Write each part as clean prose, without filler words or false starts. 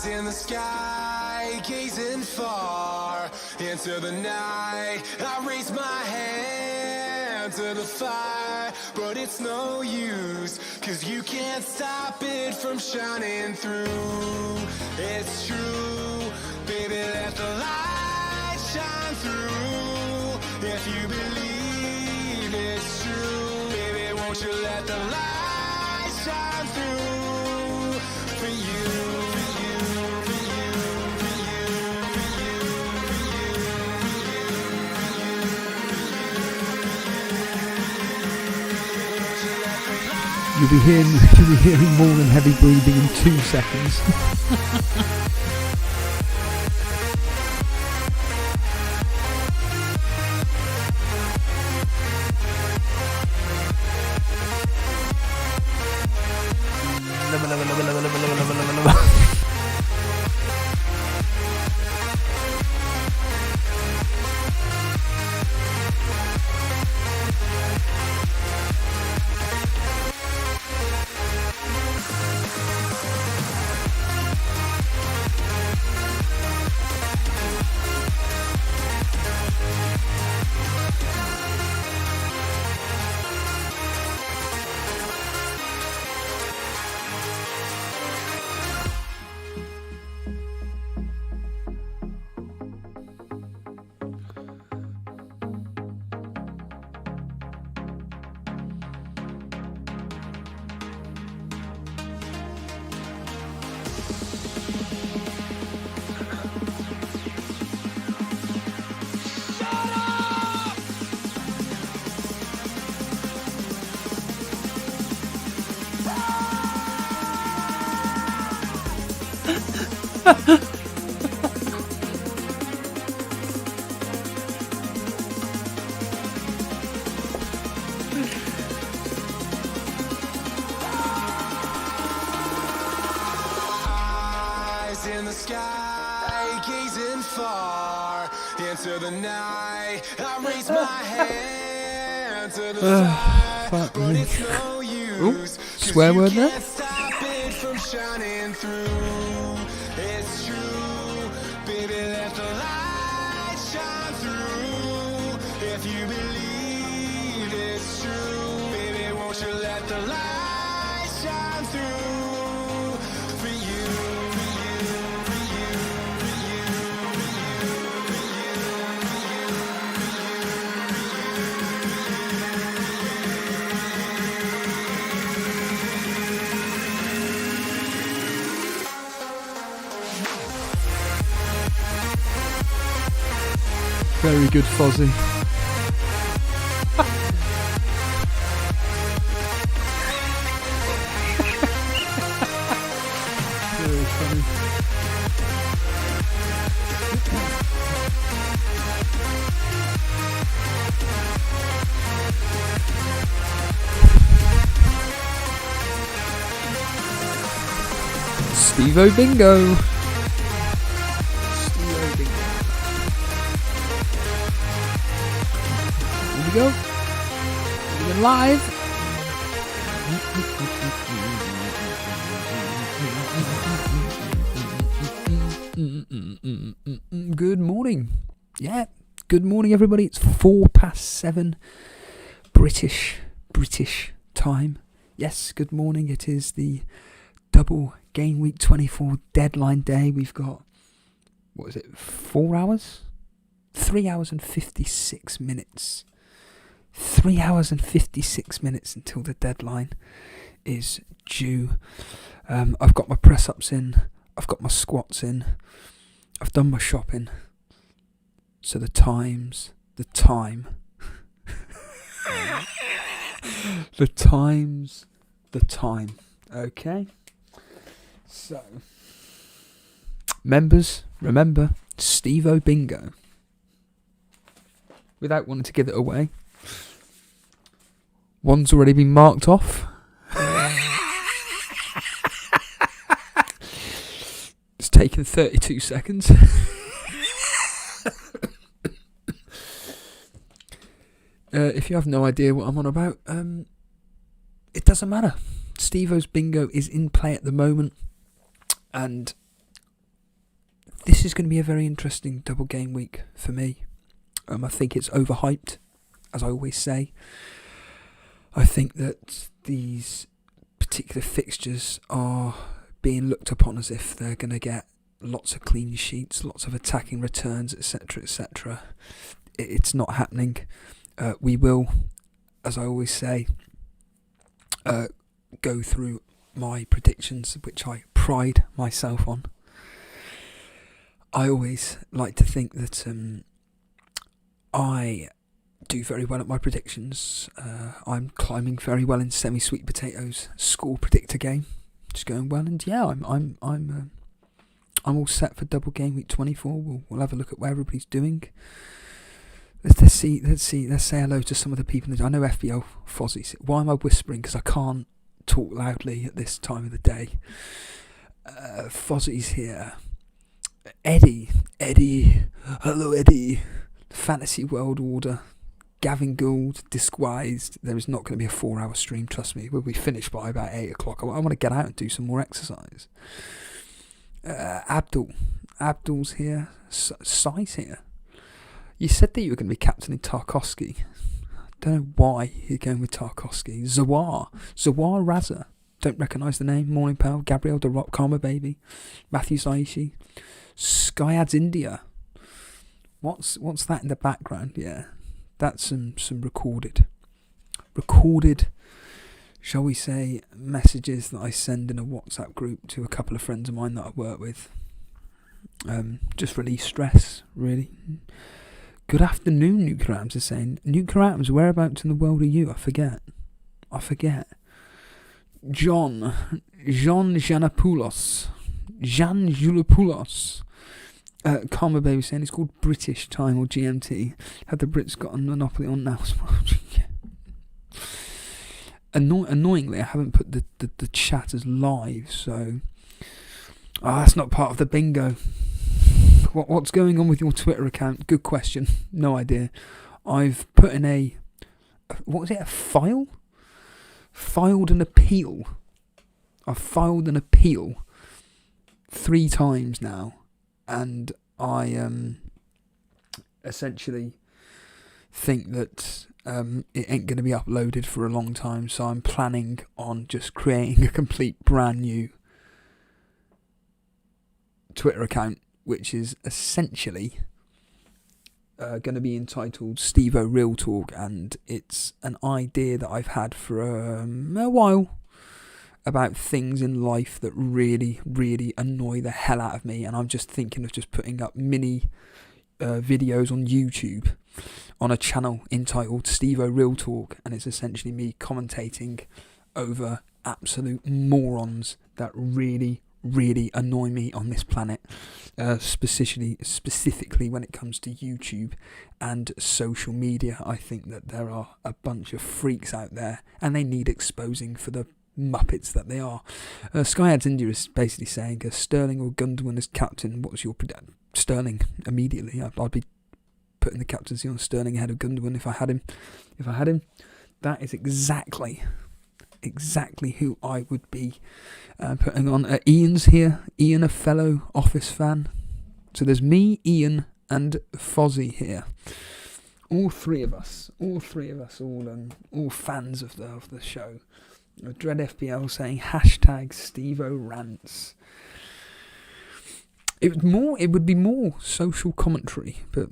In the sky, gazing far into the night, I raise my hand to the fire, but it's no use, 'cause you can't stop it from shining through. It's true, baby, let the light shine through. If you believe it's true, baby, won't you let the light shine through for you. You'll be hearing more than heavy breathing in 2 seconds. In the sky, gazing far into the night, I raise my hand to the fire, but it's no use. Swear word there? Can't stop it from shining through. It's true, baby, let the light shine through. If you believe it's true, baby, won't you let the light shine through for you. Very good, Fozzie. Very funny. Steve-O Bingo. Steve-O Bingo. Here we go. We're live. Good morning. Yeah, good morning, everybody. It's 7:04 British time. Yes, good morning. It is the double Gameweek 24 deadline day. We've got, 4 hours? 3 hours and 56 minutes. 3 hours and 56 minutes until the deadline is due. I've got my press-ups in. I've got my squats in. I've done my shopping. So the time. The time. Okay. So, members, remember, Steve-O Bingo. Without wanting to give it away. One's already been marked off. taken 32 seconds. If you have no idea what I'm on about, it doesn't matter. Steve-O's bingo is in play at the moment, and this is going to be a very interesting double game week for me. I think it's overhyped, as I always say. I think that these particular fixtures are being looked upon as if they're going to get lots of clean sheets, lots of attacking returns, etc., etc. It's not happening. We will, as I always say, go through my predictions, which I pride myself on. I always like to think that I do very well at my predictions. I'm climbing very well in semi-sweet potatoes score predictor game. Just going well, and yeah, I'm all set for double game week 24. We'll have a look at where everybody's doing. Let's say hello to some of the people. I know FPL Fozzie's. Why am I whispering? Because I can't talk loudly at this time of the day. Fozzie's here. Eddie, hello Eddie. Fantasy World Order. Gavin Gould, Disguised. There is not going to be a 4-hour stream, trust me. We'll be finished by about 8 o'clock. I want to get out and do some more exercise. Abdul's here. Sai's here. You said that you were going to be captaining Tarkowski. I don't know why you're going with Tarkowski. Zawar Raza. Don't recognise the name. Morning Pal. Gabriel De Rock. Karma Baby. Matthew Saishi. Skyads India. What's that in the background? Yeah, that's some recorded, shall we say, messages that I send in a WhatsApp group to a couple of friends of mine that I work with. Just release stress, really. Good afternoon, Nuclear Atoms is saying. Nuclear Atoms, whereabouts in the world are you? I forget. John Janopoulos. Karma Baby saying it's called British time or GMT. Have the Brits got a monopoly on now? Annoyingly, I haven't put the chat as live, so that's not part of the bingo. What's going on with your Twitter account? Good question. No idea. I've put in a file? Filed an appeal. I've filed an appeal 3 times now, and I essentially think that it ain't going to be uploaded for a long time, so I'm planning on just creating a complete brand new Twitter account, which is essentially going to be entitled Steve-O Real Talk, and it's an idea that I've had for a while about things in life that really, really annoy the hell out of me, and I'm just thinking of just putting up mini videos on YouTube on a channel entitled Steve-O Real Talk, and it's essentially me commentating over absolute morons that really, really annoy me on this planet, specifically when it comes to YouTube and social media. I think that there are a bunch of freaks out there, and they need exposing for the Muppets that they are. Skyads India is basically saying Sterling or Gundogan as captain. What's your prediction? Sterling immediately. I'd be putting the captaincy on Sterling ahead of Gundogan if I had him. That is exactly who I would be putting on. Ian's here. Ian, a fellow Office fan. So there's me, Ian, and Fozzie here. All three of us, all fans of the show. Dread FPL saying hashtag Steve-O rants. It would be more social commentary, but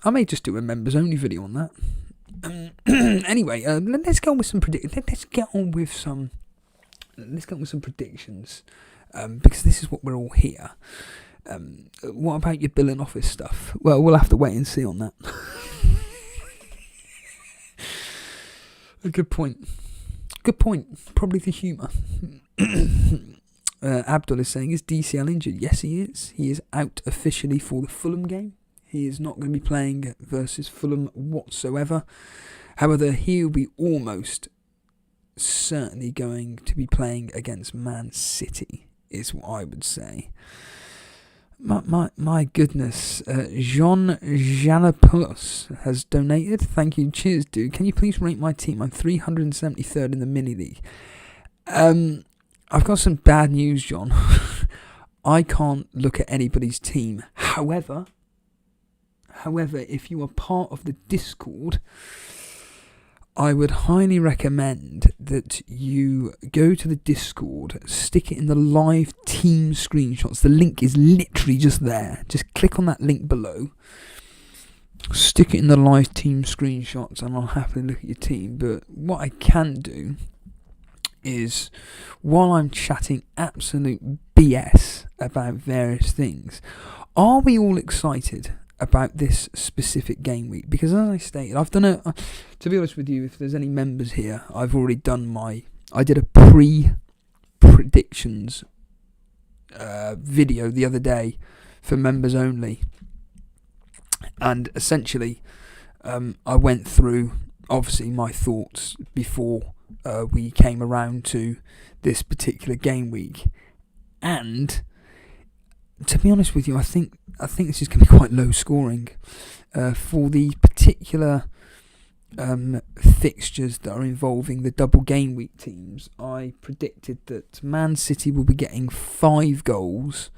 I may just do a members only video on that. Anyway, let's get on with some Let's get on with some predictions, because this is what we're all here. What about your bill and office stuff? Well, we'll have to wait and see on that. A good point. Probably the humour. Abdul is saying, is DCL injured? Yes, he is. He is out officially for the Fulham game. He is not going to be playing versus Fulham whatsoever. However, he'll be almost certainly going to be playing against Man City is what I would say. My goodness, Jean Janopoulos has donated. Thank you, cheers, dude. Can you please rate my team? I'm 373rd in the mini league. I've got some bad news, John. I can't look at anybody's team. However, if you are part of the Discord, I would highly recommend that you go to the Discord, stick it in the live team screenshots. The link is literally just there. Just click on that link below, stick it in the live team screenshots, and I'll happily look at your team. But what I can do is, while I'm chatting absolute BS about various things, are we all excited about this specific game week? Because as I stated, I've done a, to be honest with you, if there's any members here, I've already done I did a pre-predictions video the other day for members only, and essentially I went through obviously my thoughts before we came around to this particular game week, and to be honest with you, I think this is going to be quite low scoring for the particular fixtures that are involving the double game week teams. I predicted that Man City will be getting 5 goals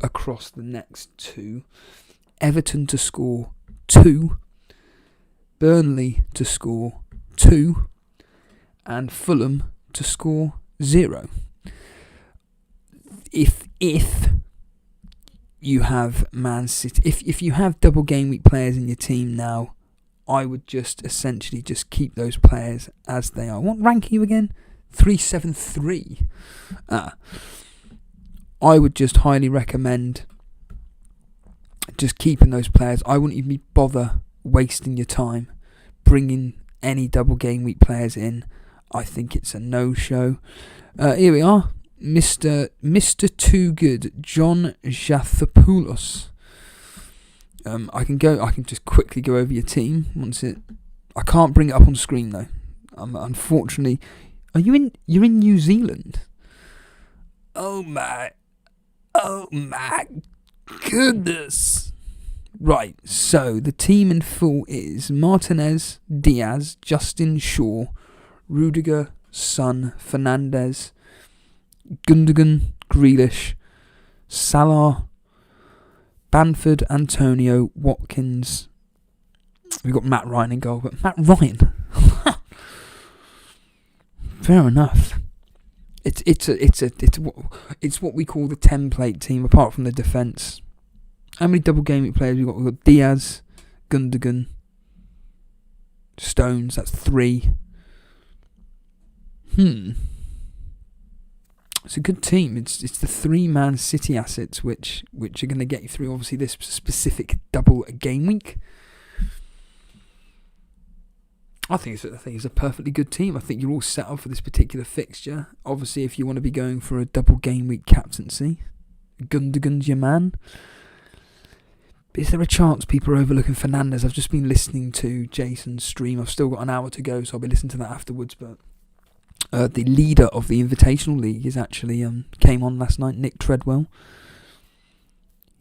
across the next 2, Everton to score 2, Burnley to score 2, and Fulham to score 0. If you have Man City, if you have double game week players in your team now, I would just essentially just keep those players as they are. What rank are you again? 373. I would just highly recommend just keeping those players. I wouldn't even bother wasting your time bringing any double game week players in. I think it's a no-show. Here we are. Mr. Too Good, John Jathopoulos. I can just quickly go over your team I can't bring it up on screen though. Unfortunately, you're in New Zealand? Oh my goodness. Right, so the team in full is Martinez, Diaz, Justin, Shaw, Rudiger, Son, Fernandes, Gundogan, Grealish, Salah, Bamford, Antonio, Watkins. We've got Matt Ryan in goal, but Matt Ryan. Fair enough. It's what we call the template team. Apart from the defence, how many double game week players we've got? We've got Diaz, Gundogan, Stones. That's 3. It's a good team. It's the 3 Man City assets which are going to get you through obviously this specific double game week. I think it's a perfectly good team. I think you're all set up for this particular fixture. Obviously, if you want to be going for a double game week captaincy, Gundogan's your man. But is there a chance people are overlooking Fernandes? I've just been listening to Jason's stream. I've still got an hour to go, so I'll be listening to that afterwards. But the leader of the Invitational League is actually came on last night, Nick Treadwell.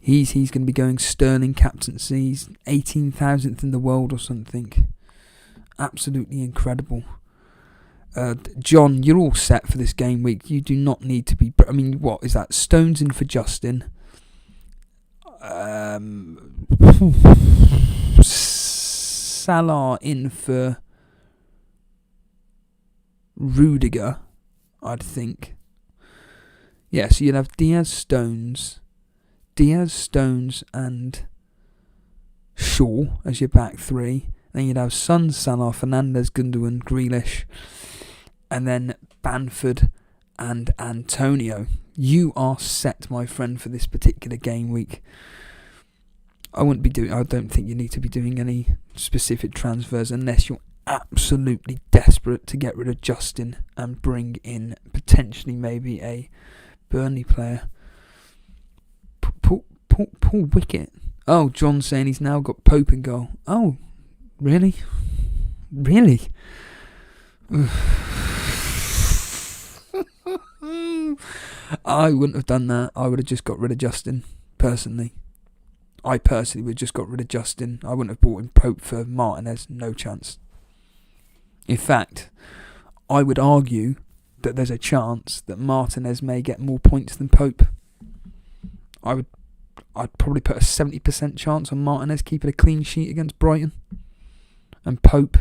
He's going to be going Sterling captaincy. He's 18,000th in the world or something. Absolutely incredible. John, you're all set for this game week. You do not need to be... I mean, what is that? Stones in for Justin. Salah in for Rudiger, I'd think. Yeah, so you'd have Diaz, Stones, and Shaw as your back 3. Then you'd have Son, Salah, Fernandes, Gundogan, Grealish, and then Bamford and Antonio. You are set, my friend, for this particular game week. I don't think you need to be doing any specific transfers unless you're absolutely desperate to get rid of Justin and bring in potentially maybe a Burnley player. Paul Wicket. Oh, John's saying he's now got Pope in goal. Oh, really? I wouldn't have done that. I would have just got rid of Justin, personally. I personally would have just got rid of Justin. I wouldn't have bought in Pope for Martinez. No chance. In fact, I would argue that there's a chance that Martinez may get more points than Pope. I'd probably put a 70% chance on Martinez keeping a clean sheet against Brighton. And Pope,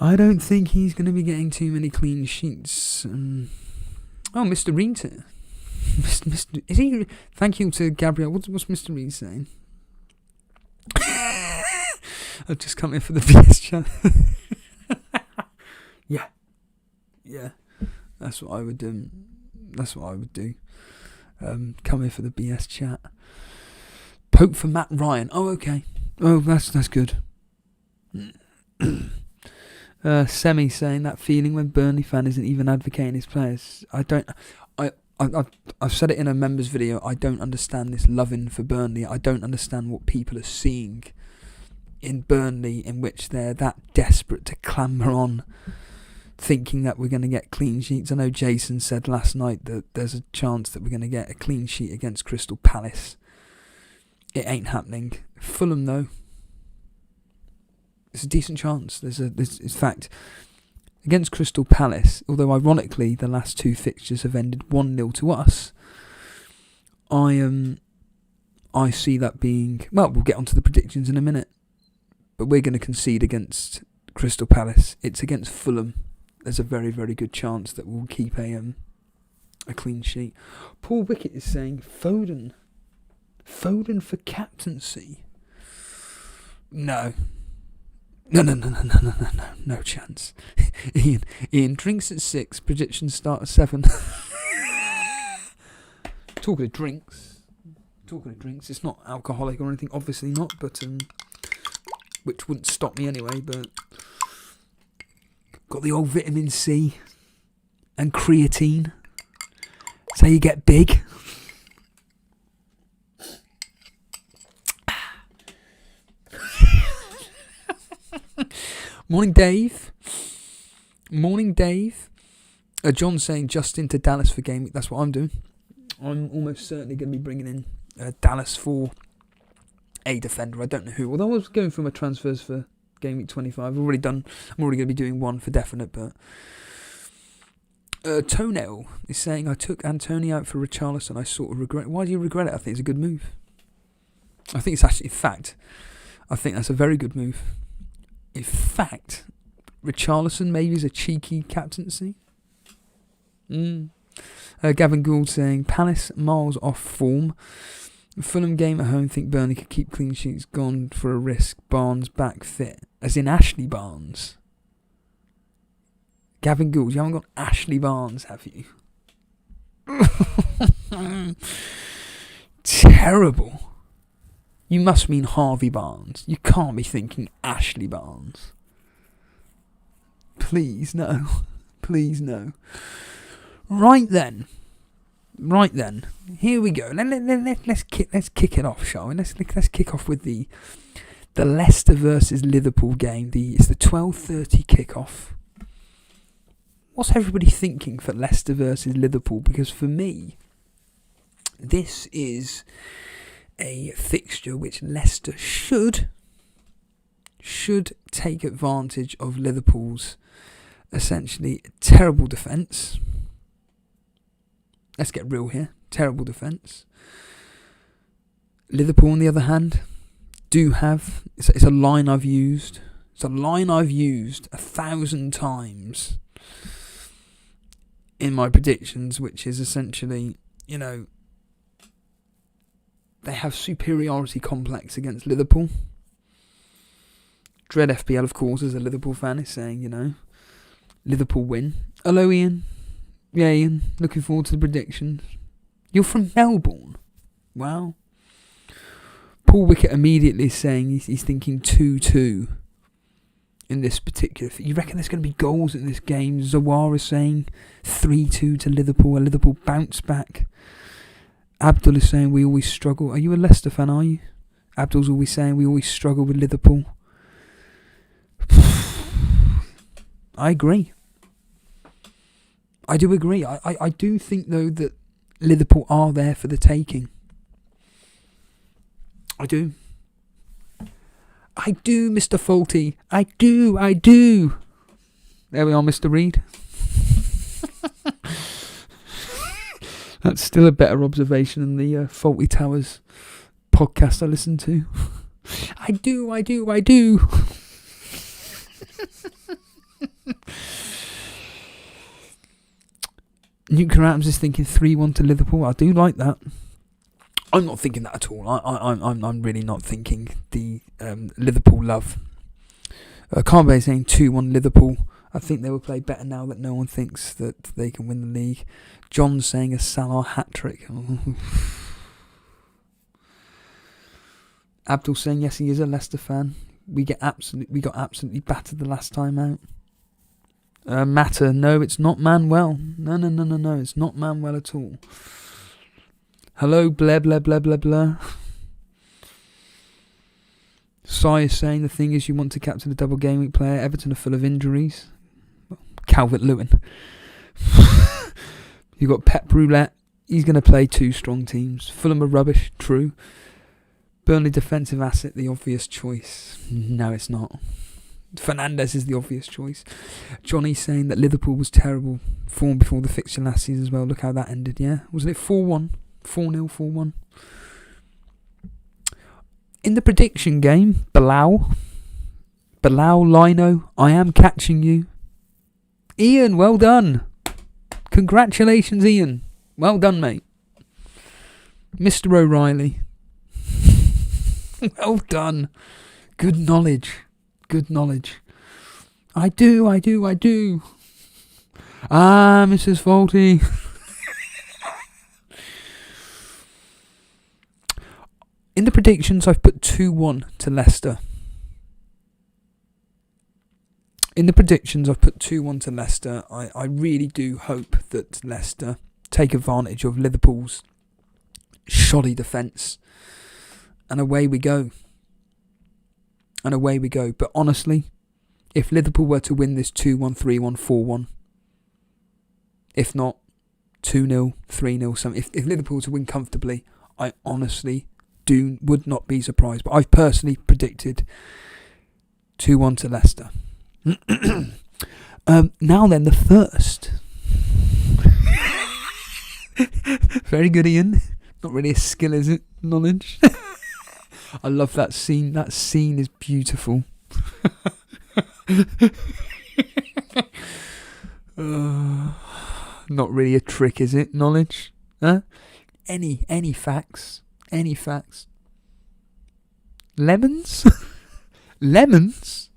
I don't think he's going to be getting too many clean sheets. Mr. Reed's here. Mr. Is he? Thank you to Gabriel. What's Mr. Reed saying? I've just come in for the BS chat. Yeah. That's what I would do. Come in for the BS chat. Pope for Matt Ryan. Oh, okay. Oh, that's good. Semi saying that feeling when Burnley fan isn't even advocating his players. I've said it in a members video. I don't understand this loving for Burnley. I don't understand what people are seeing in Burnley in which they're that desperate to clamber on, thinking that we're going to get clean sheets. I know Jason said last night that there's a chance that we're going to get a clean sheet against Crystal Palace. It ain't happening. Fulham though, it's a decent chance. In fact, against Crystal Palace, although ironically the last two fixtures have ended 1-0 to us, I see that being, well, we'll get onto the predictions in a minute, but we're going to concede against Crystal Palace. It's against Fulham. There's a very, very good chance that we'll keep a clean sheet. Paul Wickett is saying Foden for captaincy. No, no chance. Ian drinks at 6, predictions start at 7. Talking of drinks, it's not alcoholic or anything, obviously not, but which wouldn't stop me anyway, but got the old vitamin C and creatine. That's how you get big. Morning, Dave. John saying Justin to Dallas for Gameweek. That's what I'm doing. I'm almost certainly going to be bringing in Dallas for a defender. I don't know who. Although I was going through my transfers for Gameweek 25. I'm already going to be doing one for definite. But Toenail is saying I took Antonio out for Richarlison. I sort of regret. Why do you regret it? I think it's a good move. I think it's actually, in fact, I think that's a very good move. In fact, Richarlison maybe is a cheeky captaincy. Gavin Gould saying Palace miles off form. Fulham game at home, think Burnley could keep clean sheets. Gone for a risk. Barnes back fit. As in Ashley Barnes. Gavin Gould, you haven't got Ashley Barnes, have you? Terrible. You must mean Harvey Barnes. You can't be thinking Ashley Barnes. Please, no. Please, no. Right then. Here we go. Let's kick it off, shall we? Let's kick off with the Leicester versus Liverpool game. It's the 12:30 kickoff. What's everybody thinking for Leicester versus Liverpool? Because for me, this is a fixture which Leicester should take advantage of Liverpool's essentially terrible defence. Let's get real here. Terrible defence. Liverpool, on the other hand, do have... It's a line I've used. It's a line I've used 1,000 times in my predictions, which is essentially, they have superiority complex against Liverpool. Dread FPL, of course, as a Liverpool fan, is saying, Liverpool win. Hello, Ian. Yeah, Ian. Looking forward to the predictions. You're from Melbourne. Wow. Paul Wickett immediately is saying he's thinking 2-2 in this particular... You reckon there's going to be goals in this game? Zawar is saying 3-2 to Liverpool. A Liverpool bounce back. Abdul is saying we always struggle. Are you a Leicester fan, are you? Abdul's always saying we always struggle with Liverpool. I agree. I do agree. I do think, though, that Liverpool are there for the taking. I do. I do, Mr. Faulty. I do. There we are, Mr. Reed. That's still a better observation than the Faulty Towers podcast I listened to. I do. Newcastle Adams is thinking 3-1 to Liverpool. I do like that. I'm not thinking that at all. I'm really not thinking the Liverpool love. Carbe saying 2-1 Liverpool. I think they will play better now that no one thinks that they can win the league. John's saying a Salah hat-trick. Abdul saying yes, he is a Leicester fan. We got absolutely battered the last time out. Matter, no, it's not Manuel. No, it's not Manuel at all. Hello, blah blah blah blah blah. Sai is saying the thing is you want to captain a double game week player. Everton are full of injuries. Calvert-Lewin. You got Pep Roulette. He's going to play 2 strong teams. Fulham are rubbish. True. Burnley defensive asset, the obvious choice. No, it's not. Fernandes is the obvious choice. Johnny saying that Liverpool was terrible form before the fixture last season as well. Look how that ended, yeah? Wasn't it 4-1? 4-0, 4-1. In the prediction game, Bilal Lino, I am catching you. Ian, well done. Congratulations, Ian. Well done, mate. Mr. O'Reilly. Well done. Good knowledge. I do. Mrs. Faulty. In the predictions, I've put 2-1 to Leicester. I really do hope that Leicester take advantage of Liverpool's shoddy defence. And away we go. But honestly, if Liverpool were to win this 2-1, 3-1, 4-1, if not 2-0, 3-0, something, if Liverpool were to win comfortably, I honestly would not be surprised. But I've personally predicted 2-1 to Leicester. Now then, the first. Very good, Ian. Not really a skill, is it? Knowledge. I love that scene. That scene is beautiful. Not really a trick, is it? Knowledge? Huh? Any facts? Lemons? Lemons?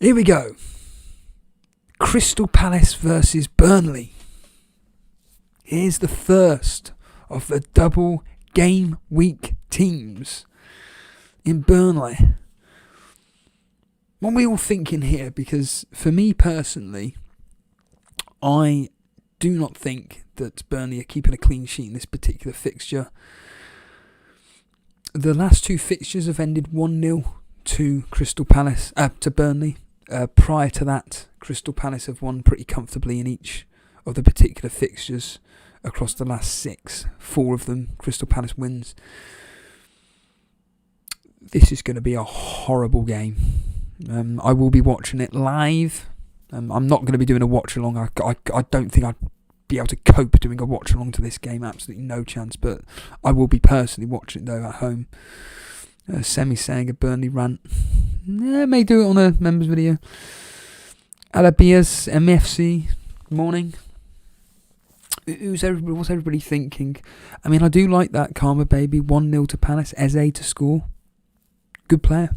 Here we go. Crystal Palace versus Burnley. Here's the first of the double game week teams in Burnley. What are we all thinking here? Because for me personally, I do not think that Burnley are keeping a clean sheet in this particular fixture. The last 2 fixtures have ended 1-0 to Crystal Palace, to Burnley. Prior to that, Crystal Palace have won pretty comfortably in each of the particular fixtures across the last 6. 4 of them, Crystal Palace wins. This is going to be a horrible game. I will be watching it live. I'm not going to be doing a watch along. I don't think I'd be able to cope doing a watch along to this game. Absolutely no chance. But I will be personally watching it though at home. Semi saying a Burnley rant. May do it on a members video. Alabias MFC morning. What's everybody thinking? I mean, I do like that Karma baby 1-0 to Palace. Eze to score. Good player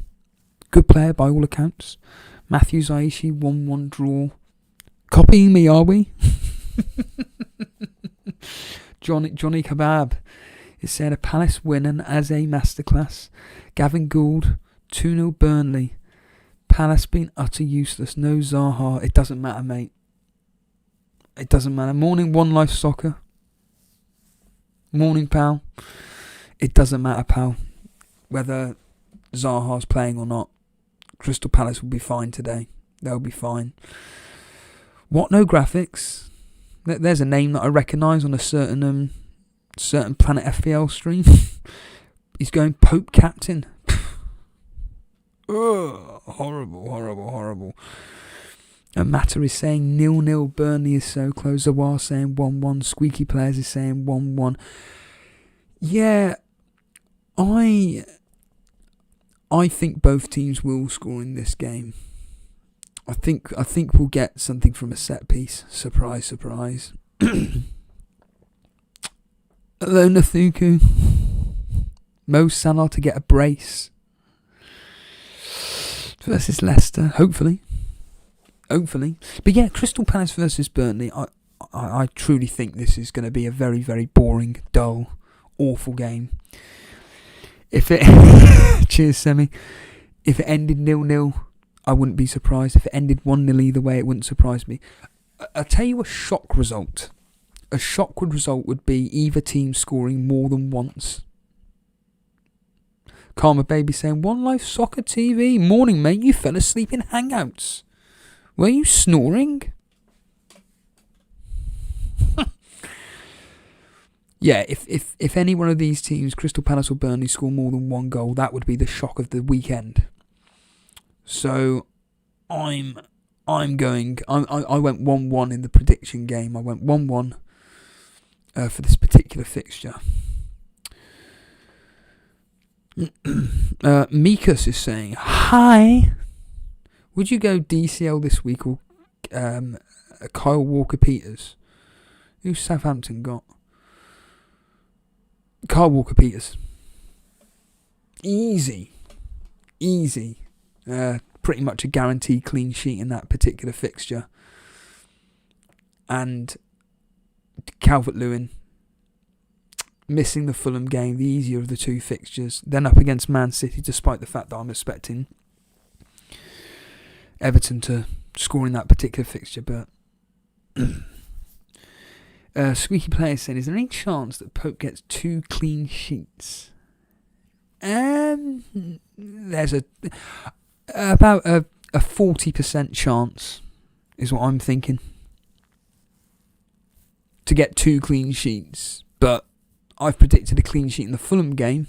by all accounts. Matthew Zaishi 1-1 draw. Copying me, are we? Johnny Kebab is saying a Palace win and as a masterclass. Gavin Gould 2-0 Burnley. Palace being utter useless. No Zaha. It doesn't matter, mate. It doesn't matter. Morning One Life Soccer. Morning, pal. It doesn't matter, pal. Whether Zaha's playing or not, Crystal Palace will be fine today. They'll be fine. What, no graphics? There's a name that I recognise on a certain Planet FPL stream. He's going Pope Captain. Ugh, horrible. And Matter is saying 0-0. Burnley is so close. Zawar saying 1-1. Squeaky Players is saying 1-1. Yeah, I think both teams will score in this game. I think we'll get something from a set piece. Surprise. Hello, Nathuku. Mo Salah to get a brace versus Leicester, hopefully. But yeah, Crystal Palace versus Burnley. I truly think this is going to be a very, very boring, dull, awful game. If it cheers, Semi. If it ended 0-0, I wouldn't be surprised. If it ended 1-0 either way, it wouldn't surprise me. I'll tell you a shock result. A shock result would be either team scoring more than once. Karma Baby saying, One Life Soccer TV. Morning, mate. You fell asleep in Hangouts. Were you snoring? Yeah, if any one of these teams, Crystal Palace or Burnley, score more than one goal, that would be the shock of the weekend. So, I went 1-1 in the prediction game. I went 1-1 for this particular fixture. Mikas is saying, hi. Would you go DCL this week or Kyle Walker-Peters? Who's Southampton got? Kyle Walker-Peters. Easy. Pretty much a guaranteed clean sheet in that particular fixture. And Calvert-Lewin missing the Fulham game, the easier of the two fixtures. Then up against Man City, despite the fact that I'm expecting Everton to score in that particular fixture. But Squeaky Player saying, is there any chance that Pope gets 2 clean sheets? There's about a 40% chance, is what I'm thinking, to get 2 clean sheets. But I've predicted a clean sheet in the Fulham game.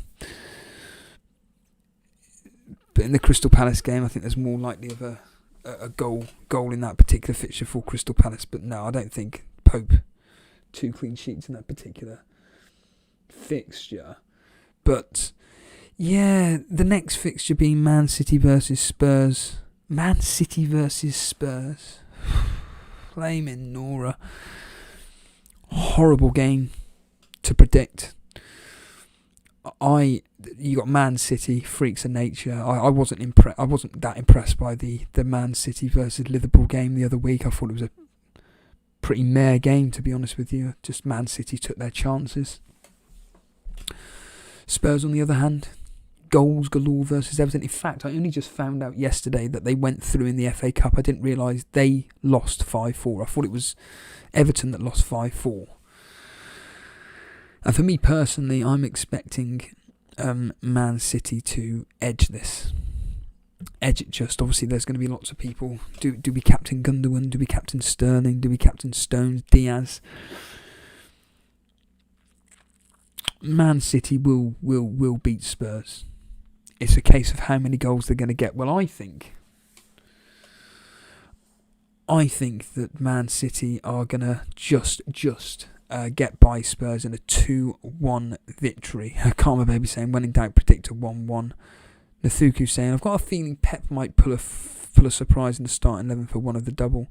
But in the Crystal Palace game, I think there's more likely of a goal in that particular fixture for Crystal Palace. But no, I don't think Pope 2 clean sheets in that particular fixture. But yeah, the next fixture being Man City versus Spurs. Man City versus Spurs. Flaming Nora. Horrible game to predict. You got Man City, freaks of nature. I wasn't that impressed by the Man City versus Liverpool game the other week. I thought it was a pretty meh game, to be honest with you. Just Man City took their chances. Spurs, on the other hand, goals galore versus Everton. In fact, I only just found out yesterday that they went through in the FA Cup. I didn't realise they lost 5-4. I thought it was Everton that lost 5-4. And for me personally, I'm expecting Man City to edge this. Edge it just. Obviously, there's going to be lots of people. Do we captain Gundogan? Do we captain Sterling? Do we captain Stones? Diaz? Man City will beat Spurs. It's a case of how many goals they're going to get. Well, I think that Man City are going to just get by Spurs in a 2-1 victory. Karma Baby saying, when in doubt, predict a 1-1. Nathuku saying, I've got a feeling Pep might pull a surprise in the starting 11 for one of the double.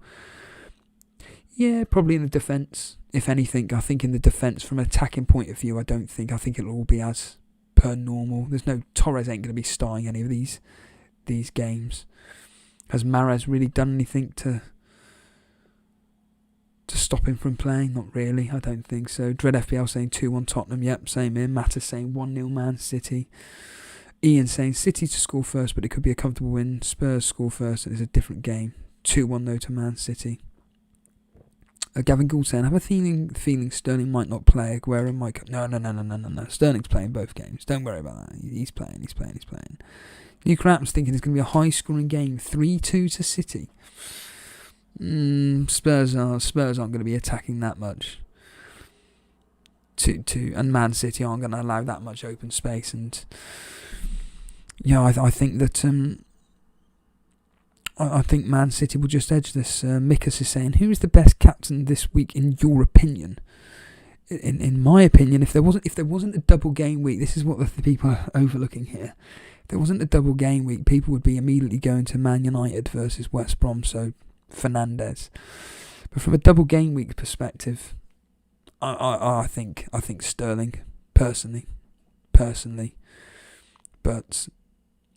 Yeah, probably in the defence. If anything, I think in the defence, from an attacking point of view, I think it'll all be as per normal. There's no, Torres ain't going to be starting any of these games. Has Mahrez really done anything to stop him from playing? Not really, I don't think so. Dread FPL saying 2-1 Tottenham. Yep, same here. Matter saying 1-0 Man City. Ian saying City to score first, but it could be a comfortable win. Spurs score first, and it's a different game. 2-1 though to Man City. Gavin Gould saying, I have a feeling Sterling might not play. Aguero might... No. Sterling's playing both games. Don't worry about that. He's playing. New Crap's thinking it's going to be a high-scoring game. 3-2 to City. Spurs aren't going to be attacking that much. And Man City aren't going to allow that much open space. And yeah, I think that I think Man City will just edge this. Mikas is saying, who is the best captain this week in your opinion? In my opinion, if there wasn't a double game week, this is what the people are overlooking here. If there wasn't a double game week, people would be immediately going to Man United versus West Brom, so Fernandes. But from a double game week perspective, I think Sterling personally, but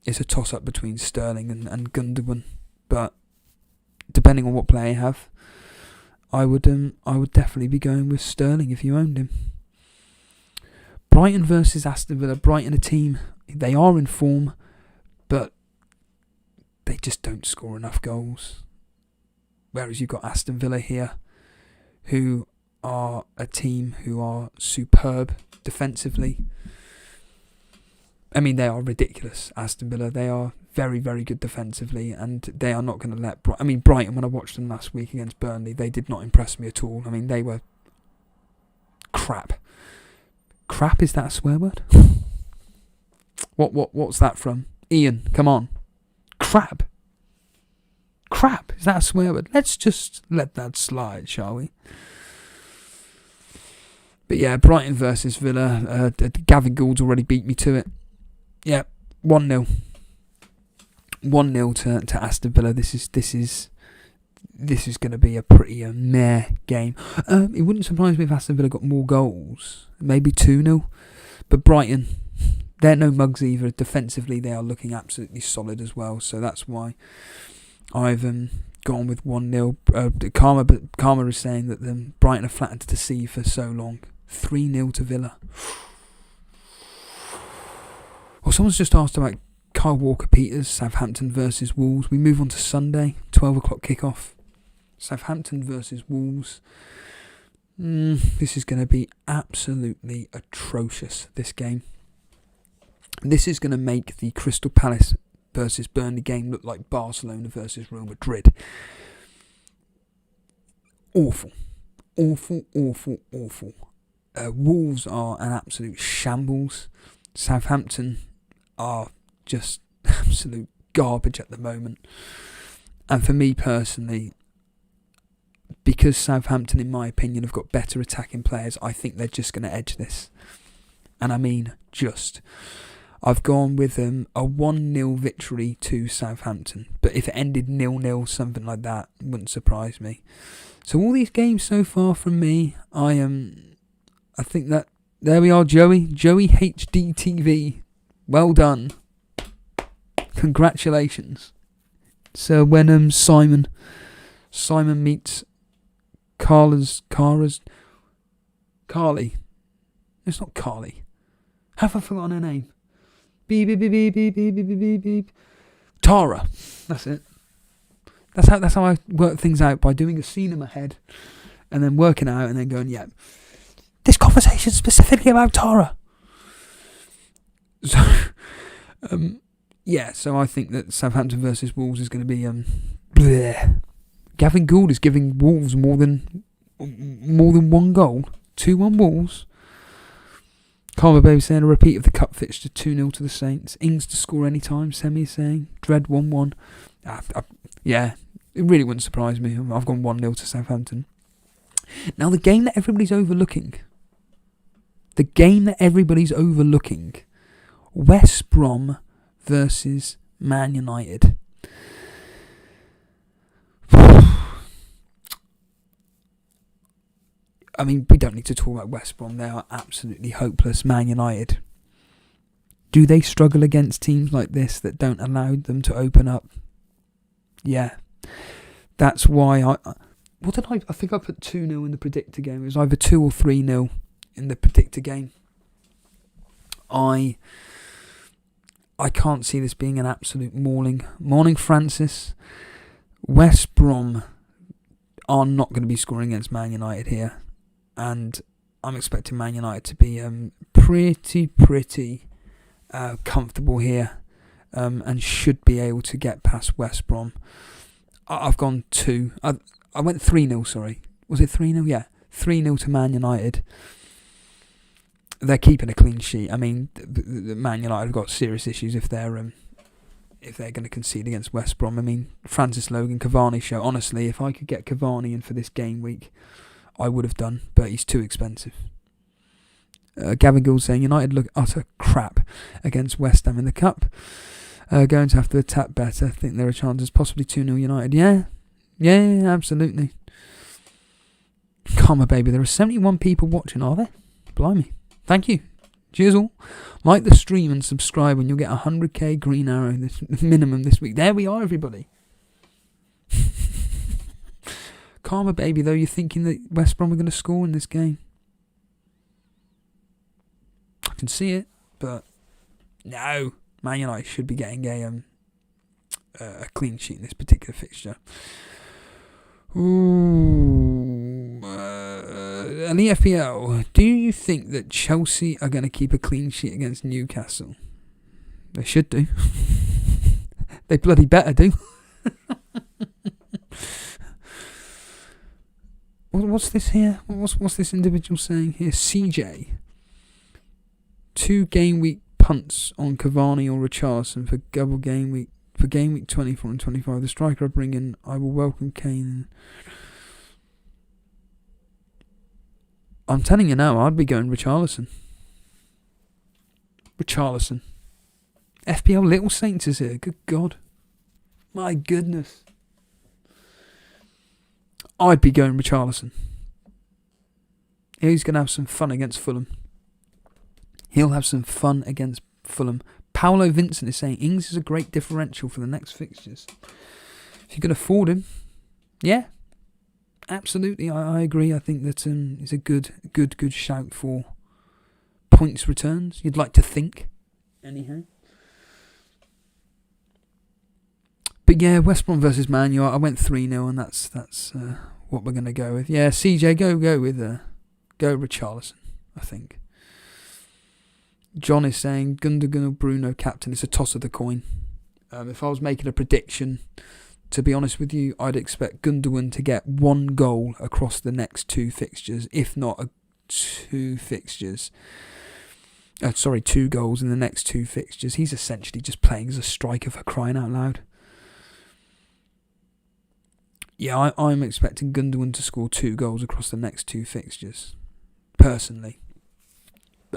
it's a toss up between Sterling and Gundogan. But depending on what player you have, I would definitely be going with Sterling if you owned him. Brighton versus Aston Villa. Brighton, a team, they are in form, but they just don't score enough goals. Whereas you've got Aston Villa here, who are a team who are superb defensively. I mean, they are ridiculous, Aston Villa. They are very, very good defensively, and they are not going to let... Brighton, when I watched them last week against Burnley, they did not impress me at all. I mean, they were crap. Crap, is that a swear word? What's that from? Ian, come on. Crap. Crap, is that a swear word? Let's just let that slide, shall we? But yeah, Brighton versus Villa. Gavin Gould's already beat me to it. Yeah, 1-0. 1-0 to Aston Villa. This is going to be a pretty meh game. It wouldn't surprise me if Aston Villa got more goals, maybe 2-0. But Brighton, they're no mugs either. Defensively, they are looking absolutely solid as well. So that's why I've gone with 1-0. Karma is saying that Brighton are flattened to sea for so long. 3-0 to Villa. Well, someone's just asked about Kyle Walker-Peters, Southampton versus Wolves. We move on to Sunday, 12 o'clock kickoff. Southampton versus Wolves. This is going to be absolutely atrocious, this game. This is going to make the Crystal Palace versus Burnley game look like Barcelona versus Real Madrid. Awful. Awful, awful, awful. Wolves are an absolute shambles. Southampton are just absolute garbage at the moment. And for me personally, because Southampton, in my opinion, have got better attacking players, I think they're just going to edge this. And I mean just. I've gone with a 1-0 victory to Southampton. But if it ended 0-0, something like that, wouldn't surprise me. So all these games so far from me, I think that... There we are, Joey. Joey HDTV. Well done. Congratulations. So when Simon meets Carly. It's not Carly. Have I forgotten her name? Beep, beep, beep, beep, beep, beep, beep, beep, beep. Tara. That's it. That's how I work things out, by doing a scene in my head and then working out and then going, yeah, this conversation specifically about Tara. So, so I think that Southampton versus Wolves is going to be bleh. Gavin Gould is giving Wolves more than one goal. 2-1 Wolves. Karma Baby saying a repeat of the cup fixture, 2-0 to the Saints. Ings to score any time, Semi is saying. Dread 1-1. Yeah, it really wouldn't surprise me. I've gone 1-0 to Southampton. Now the game that everybody's overlooking. West Brom versus Man United. I mean, we don't need to talk about West Brom. They are absolutely hopeless. Man United. Do they struggle against teams like this that don't allow them to open up? Yeah. That's why I think I put 2-0 in the predictor game. It was either 2 or 3-0 in the predictor game. I can't see this being an absolute mauling. Morning, Francis. West Brom are not going to be scoring against Man United here. And I'm expecting Man United to be pretty comfortable here, and should be able to get past West Brom. I've gone 2. I went 3-0, sorry. Was it 3-0? Yeah. 3-0 to Man United. They're keeping a clean sheet. I mean, the Man United have got serious issues if they're going to concede against West Brom. I mean, Francis Logan, Cavani show. Honestly, if I could get Cavani in for this game week, I would have done, but he's too expensive. Gavin Gould saying United look utter crap against West Ham in the Cup. Going to have to attack better. I think there are chances, possibly 2-0 United. Yeah, absolutely. Karma, baby. There are 71 people watching, are there? Blimey. Thank you. Cheers all. Like the stream and subscribe and you'll get 100k green arrow minimum this week. There we are, everybody. Karma, baby, though, you're thinking that West Brom are going to score in this game. I can see it, but no. Man United should be getting a clean sheet in this particular fixture. Elite FPL, do you think that Chelsea are going to keep a clean sheet against Newcastle? They should do. They bloody better do. What's this here? What's this individual saying here? CJ. 2 game week punts on Cavani or Richarlison for double game week. For game week 24 and 25, the striker I bring in, I will welcome Kane. I'm telling you now, I'd be going Richarlison. FPL Little Saints is here. Good God. My goodness. I'd be going Richarlison. He's going to have some fun against Fulham. He'll have some fun against Fulham. Paolo Vincent is saying Ings is a great differential for the next fixtures. If you can afford him, yeah, absolutely, I agree. I think that it's a good shout for points returns. You'd like to think, anyhow. But yeah, West Brom versus Man U. I went 3-0, and that's what we're gonna go with. Yeah, CJ, go with Richarlison. I think. John is saying Gundogan or Bruno captain. It's a toss of the coin. If I was making a prediction, to be honest with you, I'd expect Gundogan to get 1 goal across the next 2 fixtures, if not 2 fixtures. 2 goals in the next 2 fixtures. He's essentially just playing as a striker for crying out loud. Yeah, I'm expecting Gundogan to score 2 goals across the next 2 fixtures, personally.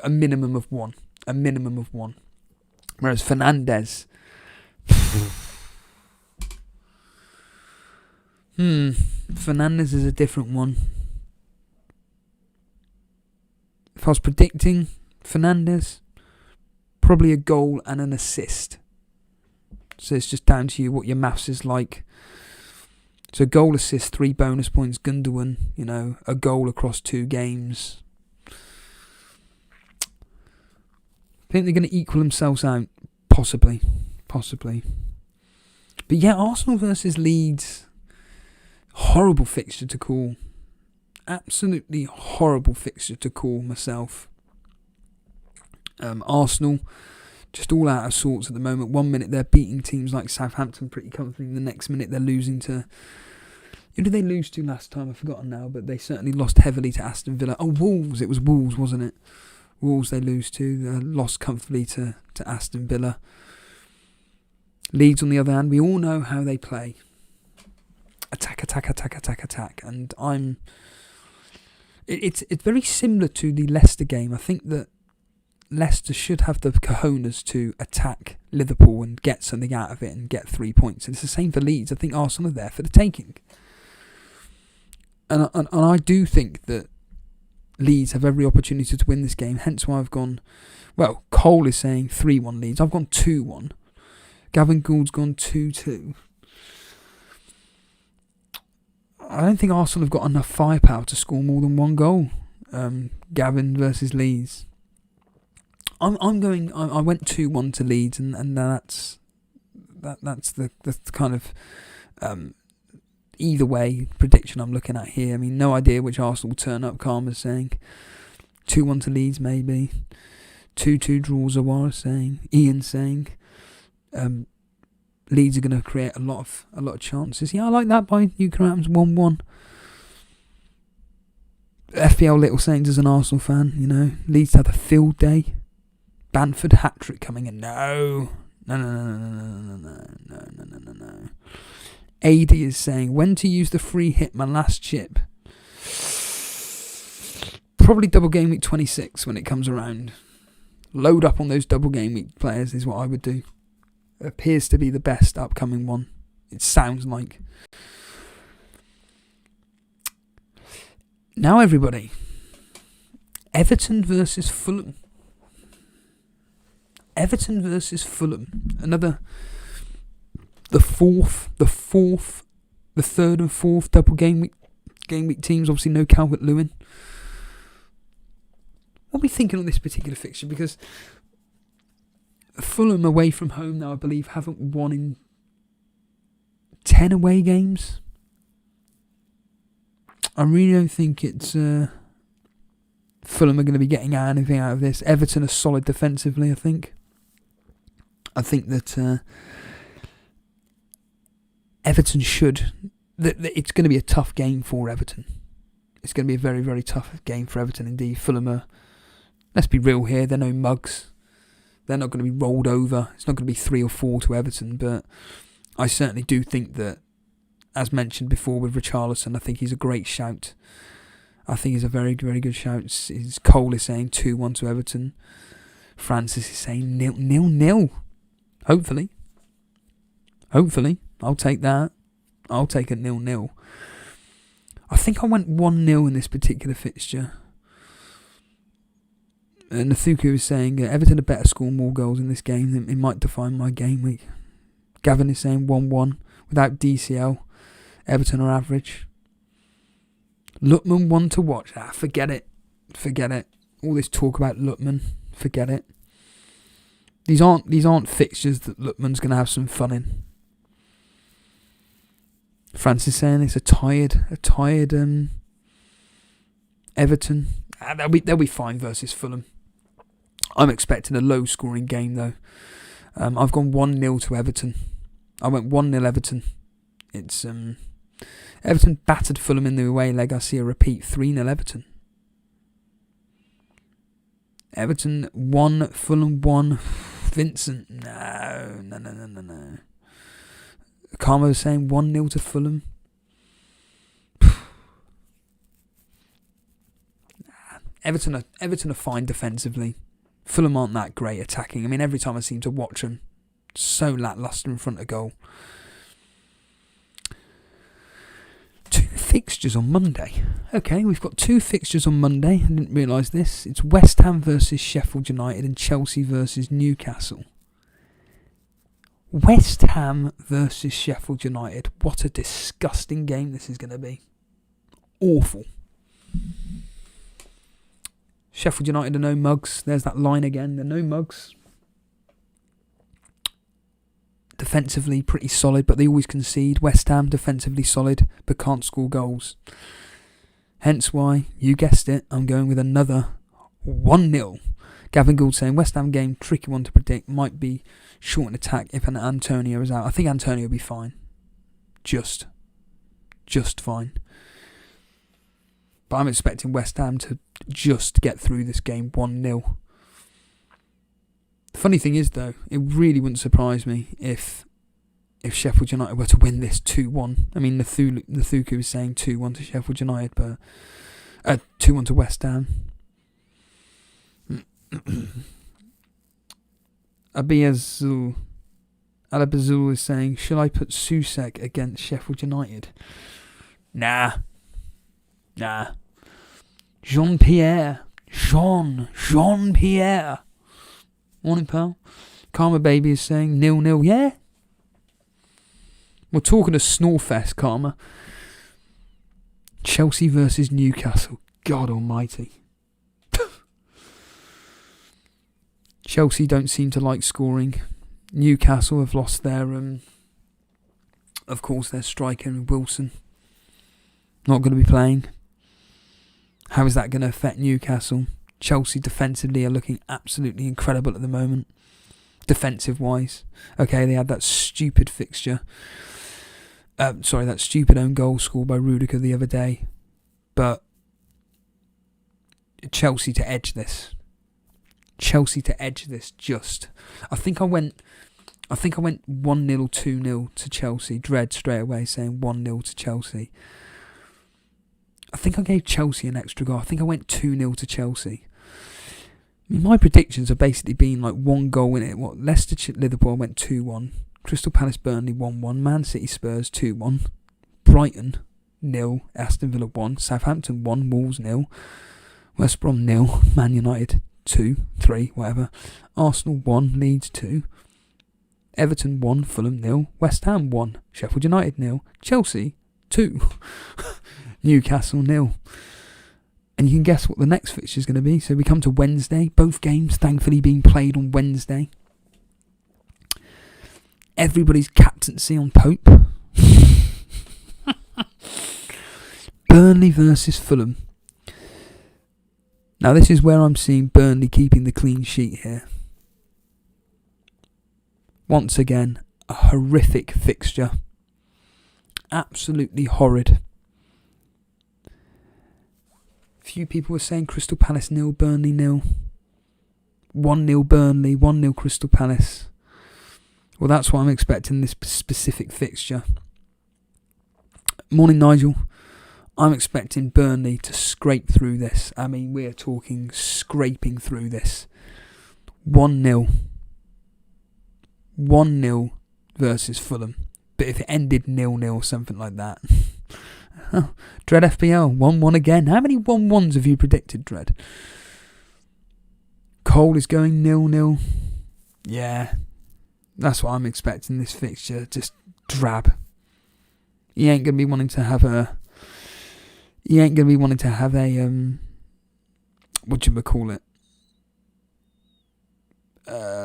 A minimum of 1. Whereas Fernandes... Fernandes is a different one. If I was predicting Fernandes, probably a goal and an assist. So it's just down to you what your maths is like. So goal, assist, 3 bonus points. Gundogan, a goal across 2 games. I think they're going to equal themselves out. Possibly. But yeah, Arsenal versus Leeds. Horrible fixture to call. Absolutely horrible fixture to call myself. Arsenal, just all out of sorts at the moment. 1 minute they're beating teams like Southampton pretty comfortably. The next minute they're losing to... Who did they lose to last time? I've forgotten now, but they certainly lost heavily to Aston Villa. Oh, Wolves. It was Wolves, wasn't it? Wolves they lose to. Lost comfortably to Aston Villa. Leeds, on the other hand, we all know how they play. Attack. And it's very similar to the Leicester game. I think that Leicester should have the cojones to attack Liverpool and get something out of it and get 3 points. And it's the same for Leeds. I think Arsenal are there for the taking. And I do think that Leeds have every opportunity to win this game. Hence why I've gone... Well, Cole is saying 3-1 Leeds. I've gone 2-1. Gavin Gould's gone 2-2. I don't think Arsenal have got enough firepower to score more than 1 goal. Gavin versus Leeds. I'm going. I went 2-1 to Leeds, and that's the kind of either way prediction I'm looking at here. I mean, no idea which Arsenal will turn up. Karma's saying 2-1 to Leeds, maybe 2-2 draws. Awara saying, Ian saying, Leeds are going to create a lot of chances. Yeah, I like that by Newcastle 1-1. FPL Little Saints as an Arsenal fan, you know, Leeds had a field day. Bamford hat-trick coming in. No. AD is saying, when to use the free hit, my last chip? Probably double game week 26 when it comes around. Load up on those double game week players is what I would do. It appears to be the best upcoming one. It sounds like. Now everybody. Everton versus Fulham. Everton versus Fulham. The third and fourth double game week teams. Obviously no Calvert-Lewin. What are we thinking on this particular fixture? Because Fulham away from home now, I believe, haven't won in 10 away games. I really don't think it's Fulham are going to be getting anything out of this. Everton are solid defensively, I think. I think that Everton should... It's going to be a tough game for Everton. It's going to be a very, very tough game for Everton indeed. Fulham are... Let's be real here, they're no mugs. They're not going to be rolled over. It's not going to be 3 or 4 to Everton, but I certainly do think that, as mentioned before with Richarlison, I think he's a great shout. I think he's a very, very good shout. Cole is saying 2-1 to Everton. Francis is saying 0-0. Hopefully. I'll take that. I'll take a 0-0. I think I went 1-0 in this particular fixture. And Nathuku is saying Everton had better score more goals in this game. It might define my game week. Gavin is saying 1-1 without DCL. Everton are average. Lutman one to watch. Forget it. All this talk about Lutman, forget it. These aren't fixtures that Lutman's going to have some fun in. Francis saying it's a tired Everton. They'll be fine versus Fulham. I'm expecting a low-scoring game, though. I've gone 1-0 to Everton. I went 1-0 Everton. It's Everton battered Fulham in the away leg. I see a repeat. 3-0 Everton. Everton 1, Fulham 1. Vincent, no. Karma is saying 1-0 to Fulham. Everton are fine defensively. Fulham aren't that great attacking. I mean, every time I seem to watch them, so lacklustre in front of goal. 2 fixtures on Monday. Okay, we've got 2 fixtures on Monday. I didn't realise this. It's West Ham versus Sheffield United and Chelsea versus Newcastle. West Ham versus Sheffield United. What a disgusting game this is going to be. Awful. Sheffield United are no mugs. There's that line again. They're no mugs. Defensively pretty solid, but they always concede. West Ham defensively solid, but can't score goals. Hence why, you guessed it, I'm going with another 1-0. Gavin Gould saying West Ham game, tricky one to predict. Might be short in attack if an Antonio is out. I think Antonio will be fine. Just fine. But I'm expecting West Ham to just get through this game 1-0. The funny thing is, though, it really wouldn't surprise me if Sheffield United were to win this 2-1. I mean, Nathuku is saying 2-1 to Sheffield United, but 2-1 to West Ham. Alabazul is saying, should I put Susek against Sheffield United? Nah. Jean-Pierre. Morning, pal. Karma Baby is saying 0-0. Yeah. We're talking a Snorefest, Karma. Chelsea versus Newcastle. God almighty. Chelsea don't seem to like scoring. Newcastle have lost their, of course, their striker Wilson. Not going to be playing. How is that going to affect Newcastle? Chelsea defensively are looking absolutely incredible at the moment. defensive-wise. Okay, they had that stupid fixture. That stupid own goal scored by Rudiger the other day. But Chelsea to edge this. Just. I think I went 1-0, 2-0 to Chelsea. Dread straight away saying 1-0 to Chelsea. I think I gave Chelsea an extra goal. I think I went 2-0 to Chelsea. I mean, my predictions have basically been like one goal in it. Leicester Liverpool went 2-1. Crystal Palace Burnley 1-1. Man City Spurs 2-1. Brighton 0. Aston Villa 1. Southampton 1. Wolves 0. West Brom 0. Man United 2, 3, whatever. Arsenal 1. Leeds 2. Everton 1. Fulham 0. West Ham 1. Sheffield United 0. Chelsea 2. Newcastle 0. And you can guess what the next fixture is going to be. So we come to Wednesday. Both games thankfully being played on Wednesday. Everybody's captaincy on Pope. Burnley versus Fulham. Now this is where I'm seeing Burnley keeping the clean sheet here. Once again, a horrific fixture. Absolutely horrid. Few people were saying Crystal Palace 0, Burnley 0. 1-0 Burnley, 1-0 Crystal Palace. Well, that's what I'm expecting this specific fixture. Morning, Nigel. I'm expecting Burnley to scrape through this. I mean, we're talking scraping through this. 1-0. 1-0 versus Fulham. But if it ended 0-0, something like that. Dread FPL, 1-1 again. How many 1-1s have you predicted, Dread? Cole is going 0-0. Yeah. That's what I'm expecting this fixture. Just drab. He ain't going to be wanting to have a... whatchamacallit?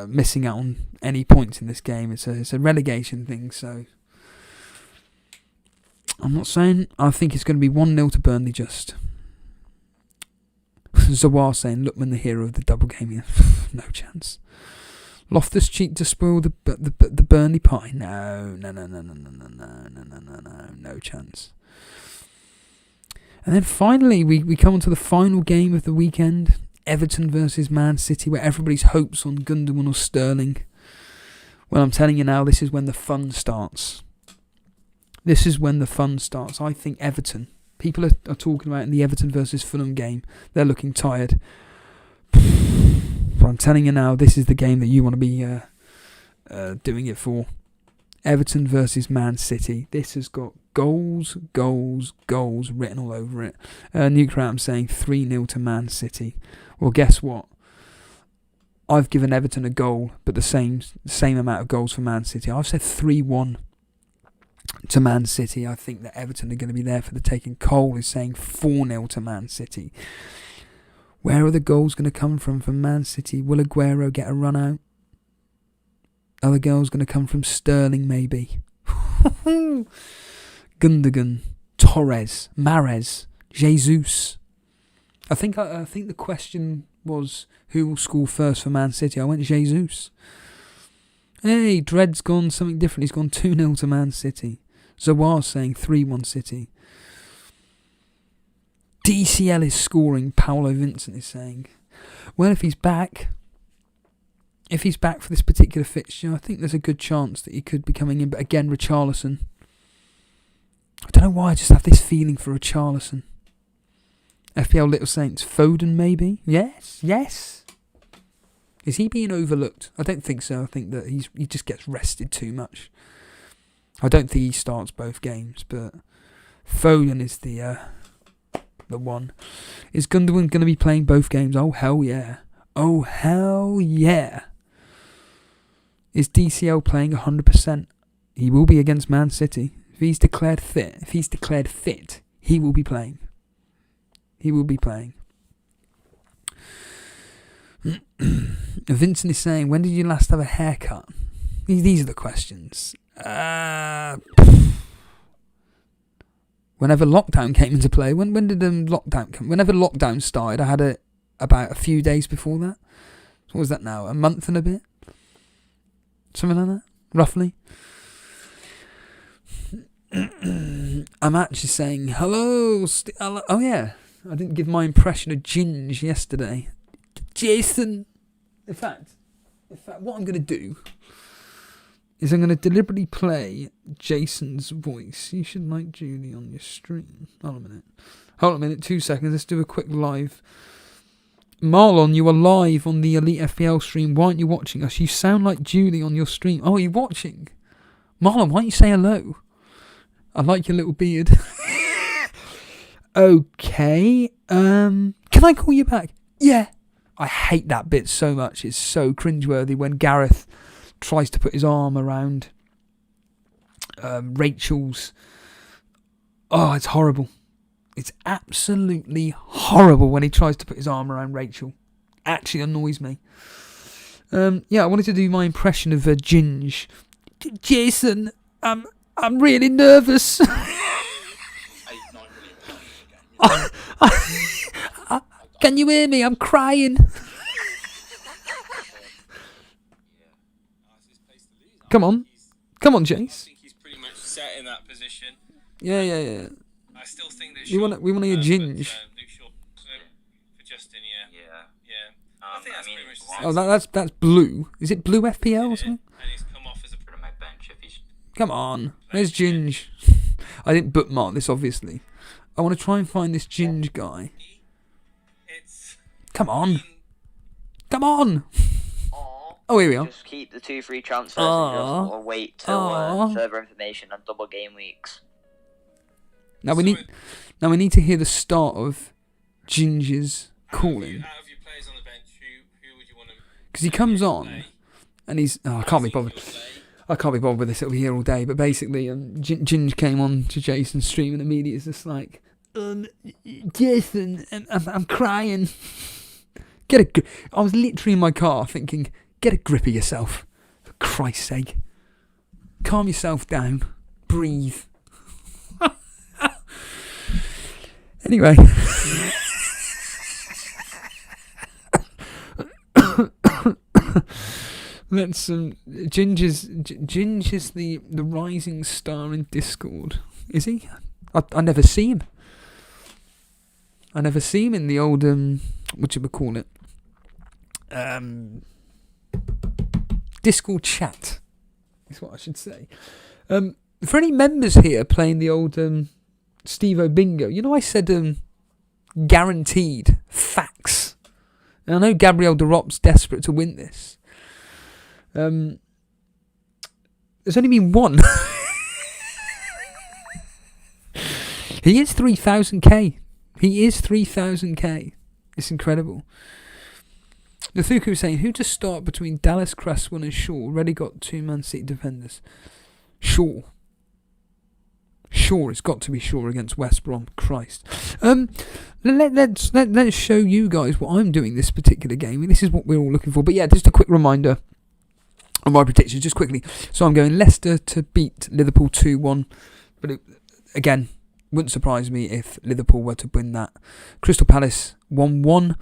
Missing out on any points in this game. It's a relegation thing, so... I'm not saying... I think it's going to be 1-0 to Burnley just. Zawar saying, Lookman the hero of the double game. No chance. Loftus-Cheek to spoil the Burnley pie. No chance. And then finally, we come on to the final game of the weekend. Everton versus Man City, where everybody's hopes on Gundogan or Sterling. Well, I'm telling you now, this is when the fun starts. I think Everton. People are talking about in the Everton versus Fulham game. They're looking tired. But I'm telling you now, this is the game that you want to be doing it for. Everton versus Man City. This has got goals written all over it. Newcastle saying 3-0 to Man City. Well, guess what? I've given Everton a goal, but the same amount of goals for Man City. I've said 3-1 to Man City. I think that Everton are going to be there for the taking. Cole is saying 4-0 to Man City. Where are the goals going to come from Man City? Will Aguero get a run out? Are the goals going to come from Sterling, maybe? Gundogan, Torres, Mahrez, Jesus. I think the question was who will score first for Man City. I went Jesus. Hey, Dread's gone something different. He's gone 2-0 to Man City. Zawar saying 3-1 City. DCL is scoring, Paolo Vincent is saying. Well, if he's back for this particular fixture, I think there's a good chance that he could be coming in. But again, Richarlison. I don't know why, I just have this feeling for Richarlison. FPL Little Saints, Foden maybe? Yes. Is he being overlooked? I don't think so. I think that he just gets rested too much. I don't think he starts both games, but Foden is the one. Is Gundogan going to be playing both games? Oh, hell yeah. Is DCL playing 100%? He will be against Man City. If he's declared fit, he will be playing. Vincent is saying, when did you last have a haircut? These are the questions. Whenever lockdown came into play, when did lockdown come? Whenever lockdown started, I had it about a few days before that. What was that now? A month and a bit? something like that, roughly. I'm actually saying hello. Oh yeah, I didn't give my impression of Ginge yesterday. Jason. In fact, what I'm going to do is I'm going to deliberately play Jason's voice. You should like Julie on your stream. Hold on a minute, 2 seconds. Let's do a quick live. Marlon, you are live on the Elite FPL stream. Why aren't you watching us? You sound like Julie on your stream. Oh, are you watching? Marlon, why don't you say hello? I like your little beard. Okay. Can I call you back? Yeah. I hate that bit so much. It's so cringeworthy when Gareth tries to put his arm around Rachel's. Oh, it's horrible. It's absolutely horrible when he tries to put his arm around Rachel. Actually annoys me. Yeah, I wanted to do my impression of Ginge. Jason, I'm really nervous. Can you hear me? I'm crying. Come on, Jace. I think he's pretty much set in that position. Yeah. I still think that We want to hear Ginge. For Justin, yeah. I think that's pretty much the same. Oh, that's blue. Is it blue FPL or something? And he's come off as a put on my bench if he's. Come on, there's Ginge. I didn't bookmark this, obviously. I want to try and find this Ginge guy. Come on. Oh, here we are. Just keep the 2 free transfers and just wait till further information on double game weeks. Now we need to hear the start of Ginger's calling. Out of your players on the bench, who would you want to? Because he comes on, and he's... Oh, I can't be bothered. I can't be bothered with this. It'll be here all day. But basically, Ginger came on to Jason's stream, and immediately it's just like, Jason, I'm crying. I was literally in my car thinking, get a grip of yourself, for Christ's sake. Calm yourself down. Breathe. Anyway. Let's Ginger's the rising star in Discord. Is he? I never see him. I never see him in the old whatchamacallit? Discord chat is what I should say. For any members here playing the old Steve-O Bingo, you know I said guaranteed facts. And I know Gabriel de Rop's desperate to win this. There's only been one. He is 3,000k. He is 3,000k. It's incredible. Nathuku was saying, who to start between Dallas, Cresswell and Shaw? Already got 2 Man City defenders. Shaw. It's got to be Shaw against West Brom. Christ. Let's show you guys what I'm doing this particular game. This is what we're all looking for. But yeah, just a quick reminder of my predictions, just quickly. So I'm going Leicester to beat Liverpool 2-1. But again, wouldn't surprise me if Liverpool were to win that. Crystal Palace 1-1.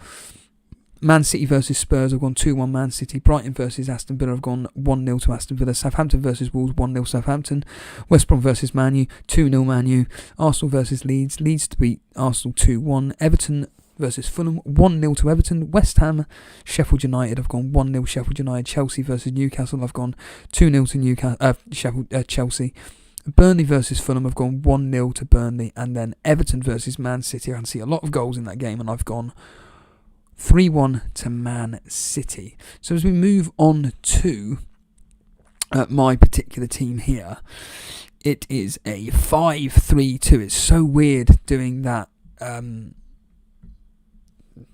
Man City versus Spurs, I've gone 2-1 Man City. Brighton versus Aston Villa, I've gone 1-0 to Aston Villa. Southampton versus Wolves, 1-0 Southampton. West Brom versus Man U, 2-0 Man U. Arsenal versus Leeds, Leeds to beat Arsenal 2-1. Everton versus Fulham, 1-0 to Everton. West Ham, Sheffield United, I've gone 1-0 Sheffield United. Chelsea versus Newcastle, I've gone 2-0 to Newcastle, Chelsea. Burnley versus Fulham, I've gone 1-0 to Burnley. And then Everton versus Man City, I can see a lot of goals in that game, and I've gone 3-1 to Man City. So as we move on to my particular team here, it is a 5-3-2. It's so weird doing that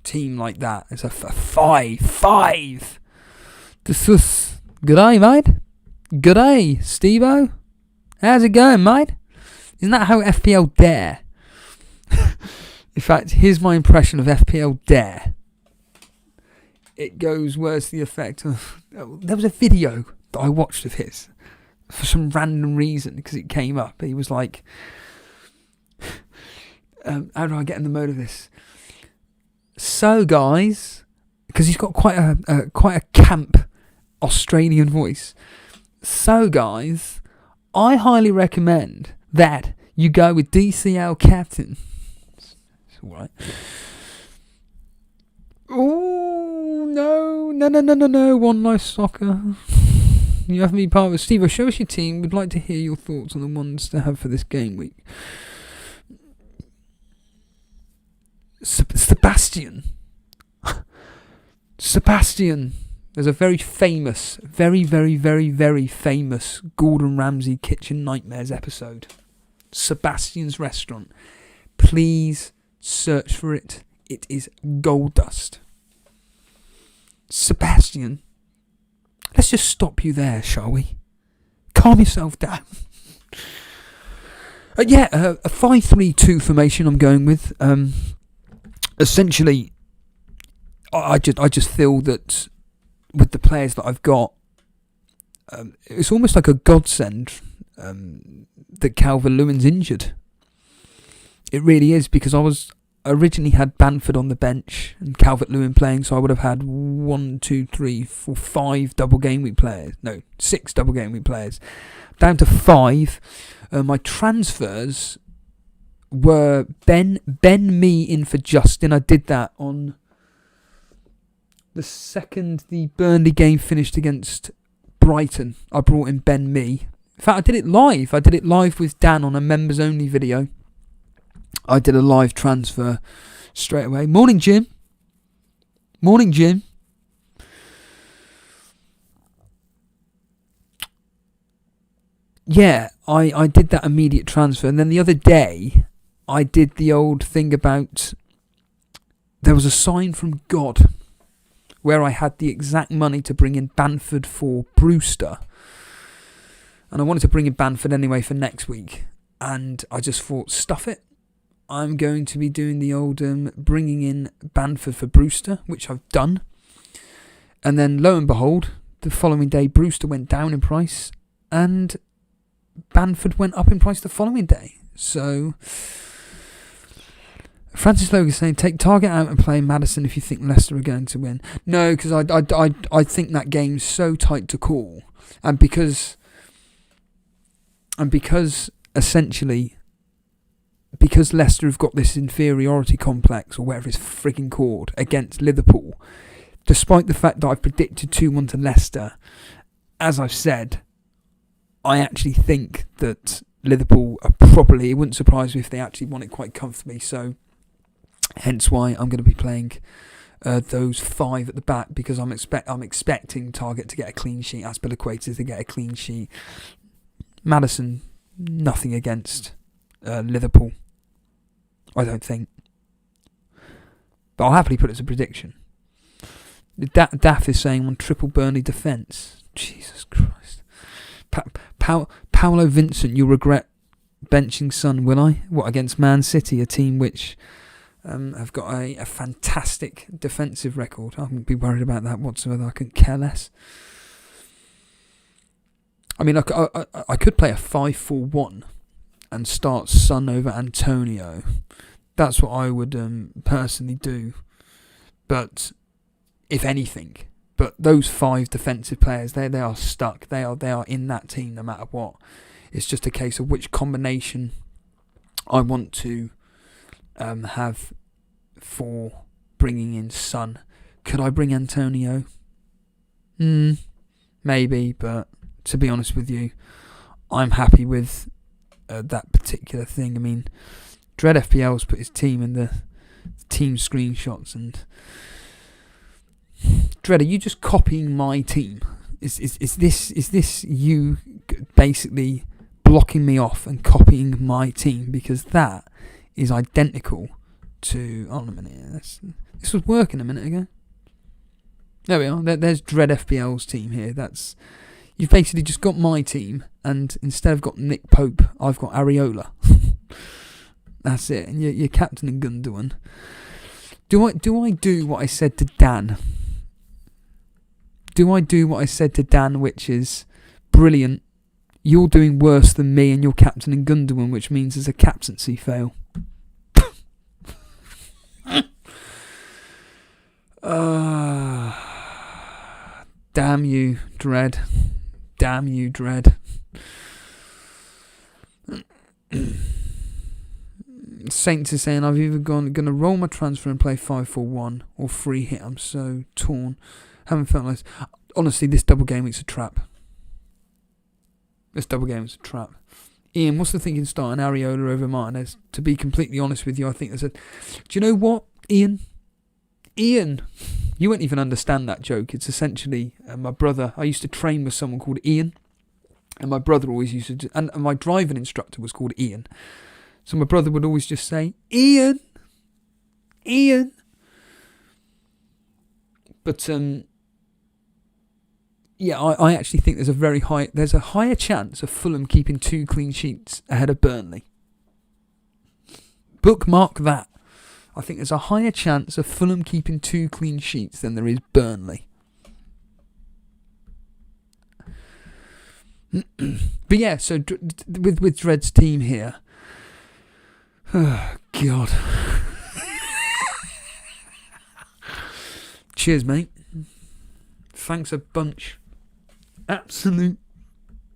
team like that. It's a 5-5. This is good day, mate. Good day, Steve-O. How's it going, mate? Isn't that how FPL Dare? In fact, here's my impression of FPL Dare. It goes words to the effect of... There was a video that I watched of his for some random reason because it came up. He was like... how do I get in the mode of this? So, guys... Because he's got quite a camp Australian voice. So, guys, I highly recommend that you go with DCL Captain. It's alright. Oh, no. One Life Soccer. You have to be part of it. Steve, show us your team. We'd like to hear your thoughts on the ones to have for this game week. Sebastian. There's a very famous, very famous Gordon Ramsay Kitchen Nightmares episode. Sebastian's Restaurant. Please search for it. It is gold dust. Sebastian. Let's just stop you there, shall we? Calm yourself down. A 5-3-2 formation I'm going with. Essentially, I just feel that with the players that I've got, it's almost like a godsend that Calvert-Lewin's injured. It really is, because I originally had Bamford on the bench and Calvert-Lewin playing, so I would have had 5 double game week players. No, 6 double game week players. Down to 5. My transfers were Ben Me in for Justin. I did that on the second the Burnley game finished against Brighton. I brought in Ben Me. In fact, I did it live. I did it live with Dan on a members only video. I did a live transfer straight away. Morning, Jim. Yeah, I did that immediate transfer. And then the other day, I did the old thing about there was a sign from God where I had the exact money to bring in Bamford for Brewster. And I wanted to bring in Bamford anyway for next week. And I just thought, stuff it. I'm going to be doing the old bringing in Bamford for Brewster, which I've done. And then lo and behold, the following day Brewster went down in price and Bamford went up in price the following day. So Francis Logan saying, take Target out and play Maddison if you think Leicester are going to win. No, because I think that game's so tight to call. And because essentially, because Leicester have got this inferiority complex, or whatever it's frigging called, against Liverpool, despite the fact that I've predicted 2-1 to Leicester, as I've said, I actually think that Liverpool are probably, it wouldn't surprise me if they actually won it quite comfortably, so hence why I'm going to be playing those 5 at the back, because I'm expecting Target to get a clean sheet, Aspilicueta to get a clean sheet. Maddison, nothing against Liverpool, I don't think. But I'll happily put it as a prediction. Daff is saying on triple Burnley defence. Jesus Christ. Paolo Vincent, you'll regret benching Son, will I? What, against Man City, a team which have got a fantastic defensive record. I wouldn't be worried about that whatsoever. I couldn't care less. I mean, I could play a 5-4-1 and start Son over Antonio. That's what I would personally do. But if anything, but those 5 defensive players, they are stuck. They are in that team no matter what. It's just a case of which combination I want to have for bringing in Son. Could I bring Antonio? Maybe, but to be honest with you, I'm happy with that particular thing. I mean, Dread FPL's put his team in the team screenshots, and Dread, are you just copying my team? Is this you basically blocking me off and copying my team? Because that is identical to. Hold on a minute. This was working a minute ago. There we are. There's Dread FPL's team here. You've basically just got my team, and instead of got Nick Pope, I've got Areola. That's it. And you're captain in Gundogan. Do I do what I said to Dan? Do I do what I said to Dan, which is brilliant? You're doing worse than me, and you're captain in Gundogan, which means there's a captaincy fail. Damn you, Dread. Damn you, Dread. Saints is saying, I've either going to roll my transfer and play 5-4-1 or free hit. I'm so torn. Haven't felt like... Honestly, this double game week's a trap. Ian, what's the thinking starting Areola over Martinez? To be completely honest with you, I think there's a... Do you know what, Ian? Ian, you won't even understand that joke. It's essentially my brother. I used to train with someone called Ian, and my brother always used to... And my driving instructor was called Ian. So my brother would always just say, Ian. But, yeah, I actually think there's a higher chance of Fulham keeping 2 clean sheets ahead of Burnley. Bookmark that. I think there's a higher chance of Fulham keeping 2 clean sheets than there is Burnley. But yeah, so with Dread's team here, oh God. Cheers, mate. Thanks a bunch. Absolute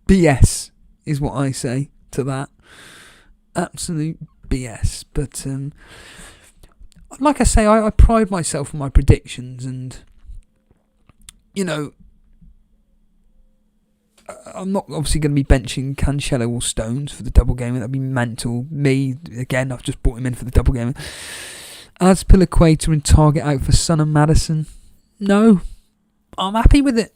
BS is what I say to that. Absolute BS. But like I say, I pride myself on my predictions, and you know, I'm not obviously going to be benching Cancelo or Stones for the double game. That'd be mental. Me, again, I've just brought him in for the double game. As Pilaqueta and Target out for Son and Maddison. No, I'm happy with it.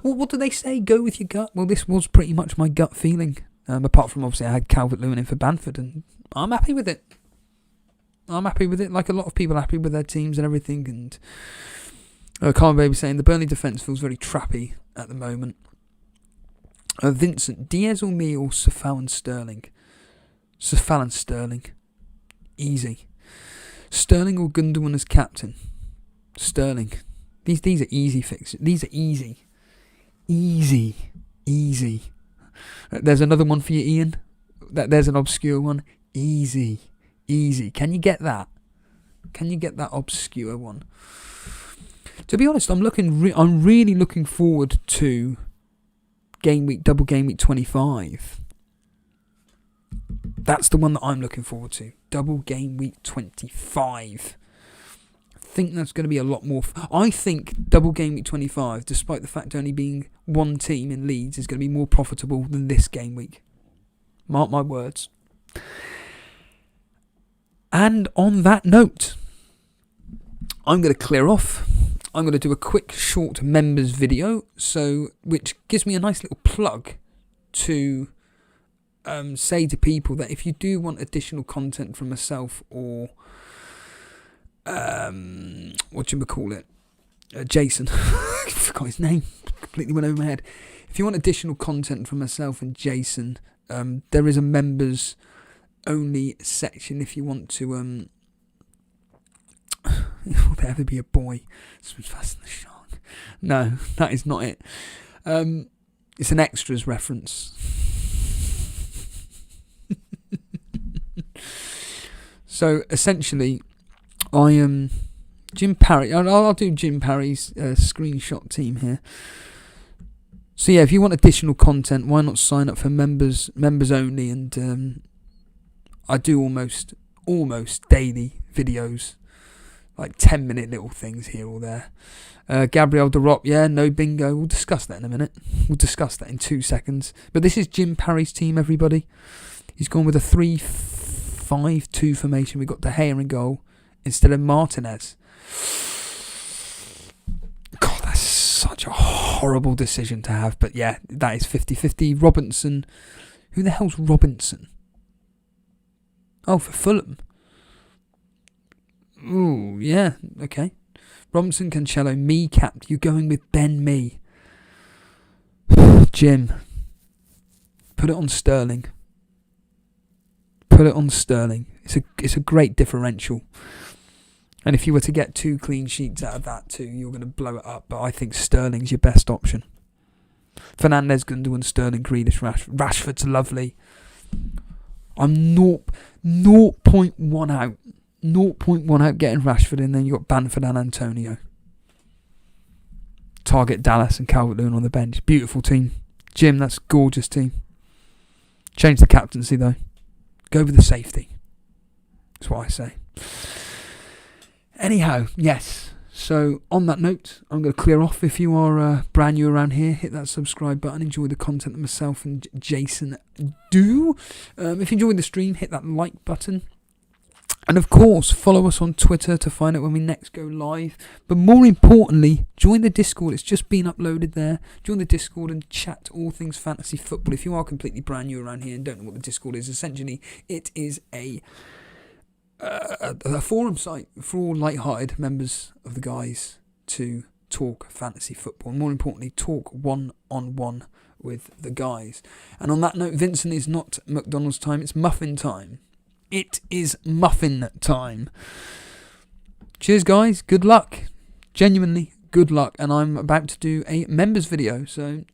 Well, what do they say? Go with your gut. Well, this was pretty much my gut feeling. Apart from obviously I had Calvert-Lewin in for Bamford, and I'm happy with it. Like a lot of people are happy with their teams and everything. And Carl Baby saying the Burnley defence feels very trappy at the moment. Vincent, Diaz or me or Safal and Sterling? Safal and Sterling. Easy. Sterling or Gundogan as captain? Sterling. These are easy fixes. These are easy. Easy. There's another one for you, Ian. There's an obscure one. Easy. Can you get that? Can you get that obscure one? To be honest, I'm really looking forward to double game week 25. That's the one that I'm looking forward to. Double game week 25. I think that's going to be a lot more. I think double game week 25, despite the fact only being one team in Leeds, is going to be more profitable than this game week. Mark my words. And on that note, I'm going to clear off. I'm going to do a quick short members video, which gives me a nice little plug to say to people that if you do want additional content from myself or Jason, I forgot his name, completely went over my head. If you want additional content from myself and Jason, there is a members only section if you want to will there ever be a boy? Swims faster than the shark. No, that is not it. It's an extras reference. So essentially, I am Jim Parry. I'll do Jim Parry's screenshot team here. So yeah, if you want additional content, why not sign up for members only? And I do almost daily videos, like 10-minute little things here or there. Gabriel Derop, yeah, no bingo. We'll discuss that in a minute. We'll discuss that in 2 seconds. But this is Jim Parry's team, everybody. He's gone with a 3-5-2 formation. We've got De Gea in goal instead of Martinez. God, that's such a horrible decision to have. But yeah, that is 50-50. Robinson. Who the hell's Robinson? Oh, for Fulham. Ooh, yeah, okay. Robinson, Cancelo, me capped. You're going with Ben Mee. Jim. Put it on Sterling. It's a great differential. And if you were to get 2 clean sheets out of that too, you're going to blow it up. But I think Sterling's your best option. Fernandes, Gundogan, Sterling, Grealish, Rashford's lovely. I'm 0.1 out. 0.1 out getting Rashford in, then you got Bamford and Antonio. target Dallas and Calvert-Lewin on the bench. Beautiful team. Jim, that's a gorgeous team. Change the captaincy though. Go with the safety. That's what I say. Anyhow, yes. So on that note, I'm going to clear off. If you are brand new around here, hit that subscribe button. Enjoy the content that myself and Jason do. If you enjoyed the stream, hit that like button. And of course, follow us on Twitter to find out when we next go live. But more importantly, join the Discord. It's just been uploaded there. Join the Discord and chat all things fantasy football. If you are completely brand new around here and don't know what the Discord is, essentially it is a forum site for all light-hearted members of the guys to talk fantasy football. And more importantly, talk one-on-one with the guys. And on that note, Vincent, is not McDonald's time, it's muffin time. It is muffin time. Cheers, guys. Good luck. Genuinely, good luck. And I'm about to do a members video, so